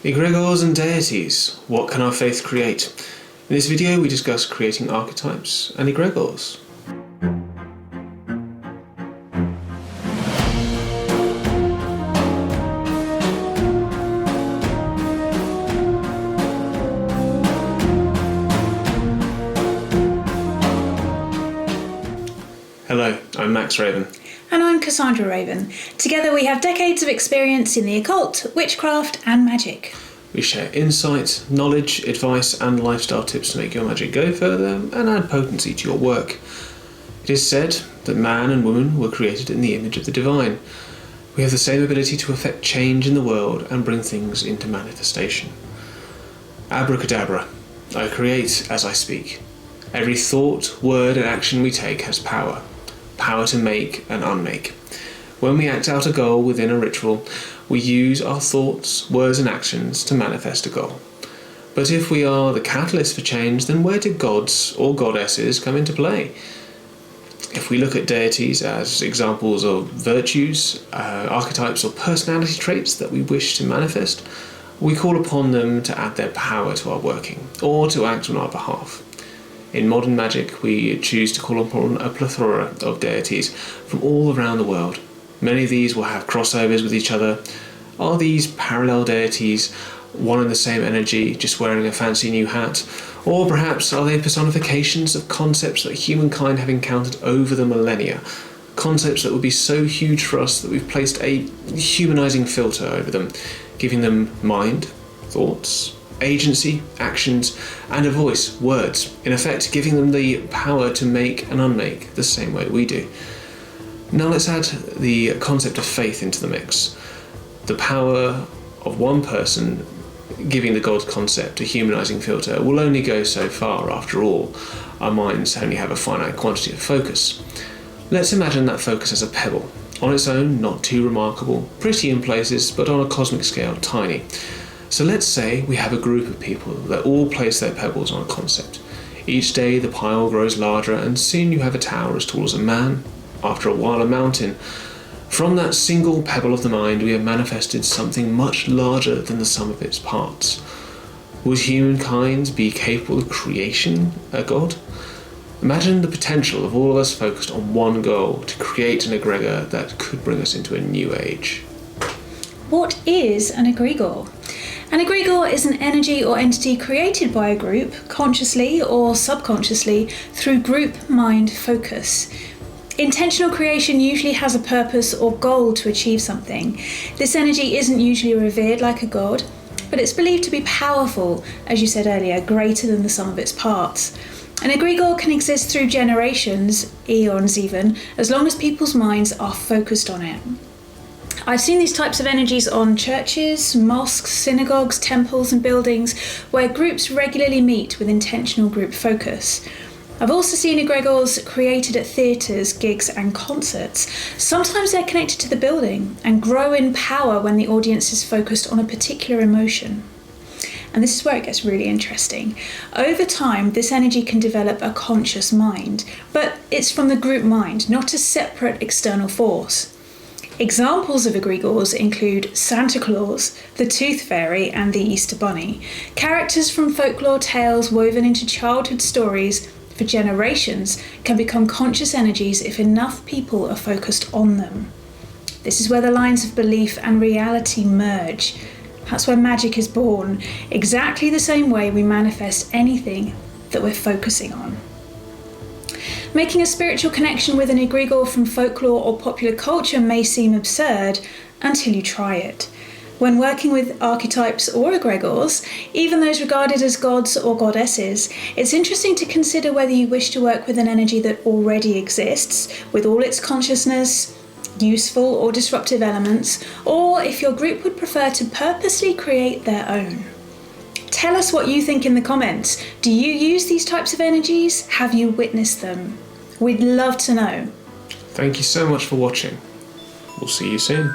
Egregores and deities, what can our faith create? In this video we discuss creating archetypes and egregores. Hello, I'm Max Raven. And I'm Cassandra Raven. Together we have decades of experience in the occult, witchcraft and magic. We share insight, knowledge, advice and lifestyle tips to make your magic go further and add potency to your work. It is said that man and woman were created in the image of the divine. We have the same ability to affect change in the world and bring things into manifestation. Abracadabra. I create as I speak. Every thought, word and action we take has power. Power to make and unmake. When we act out a goal within a ritual, we use our thoughts, words and actions to manifest a goal. But if we are the catalyst for change, then where do gods or goddesses come into play? If we look at deities as examples of virtues, archetypes or personality traits that we wish to manifest, we call upon them to add their power to our working, or to act on our behalf. In modern magic, we choose to call upon a plethora of deities from all around the world. Many of these will have crossovers with each other. Are these parallel deities, one and the same energy, just wearing a fancy new hat? Or perhaps are they personifications of concepts that humankind have encountered over the millennia? Concepts that would be so huge for us that we've placed a humanizing filter over them, giving them mind, thoughts, agency, actions, and a voice, words, in effect giving them the power to make and unmake the same way we do. Now let's add the concept of faith into the mix. The power of one person giving the God concept a humanizing filter will only go so far. After all, our minds only have a finite quantity of focus. Let's imagine that focus as a pebble. On its own, not too remarkable, pretty in places, but on a cosmic scale, tiny. So let's say we have a group of people that all place their pebbles on a concept. Each day the pile grows larger and soon you have a tower as tall as a man, after a while a mountain. From that single pebble of the mind we have manifested something much larger than the sum of its parts. Would humankind be capable of creation a god? Imagine the potential of all of us focused on one goal to create an egregore that could bring us into a new age. What is an egregore? An egregore is an energy or entity created by a group, consciously or subconsciously, through group mind focus. Intentional creation usually has a purpose or goal to achieve something. This energy isn't usually revered like a god, but it's believed to be powerful, as you said earlier, greater than the sum of its parts. An egregore can exist through generations, eons even, as long as people's minds are focused on it. I've seen these types of energies on churches, mosques, synagogues, temples and buildings where groups regularly meet with intentional group focus. I've also seen egregores created at theatres, gigs and concerts. Sometimes they're connected to the building and grow in power when the audience is focused on a particular emotion. And this is where it gets really interesting. Over time, this energy can develop a conscious mind, but it's from the group mind, not a separate external force. Examples of egregores include Santa Claus, the Tooth Fairy and the Easter Bunny, characters from folklore tales woven into childhood stories for generations can become conscious energies if enough people are focused on them. This is where the lines of belief and reality merge. That's where magic is born, exactly the same way we manifest anything that we're focusing on. Making a spiritual connection with an egregore from folklore or popular culture may seem absurd until you try it. When working with archetypes or egregores, even those regarded as gods or goddesses, it's interesting to consider whether you wish to work with an energy that already exists, with all its consciousness, useful or disruptive elements, or if your group would prefer to purposely create their own. Tell us what you think in the comments. Do you use these types of energies? Have you witnessed them? We'd love to know. Thank you so much for watching. We'll see you soon.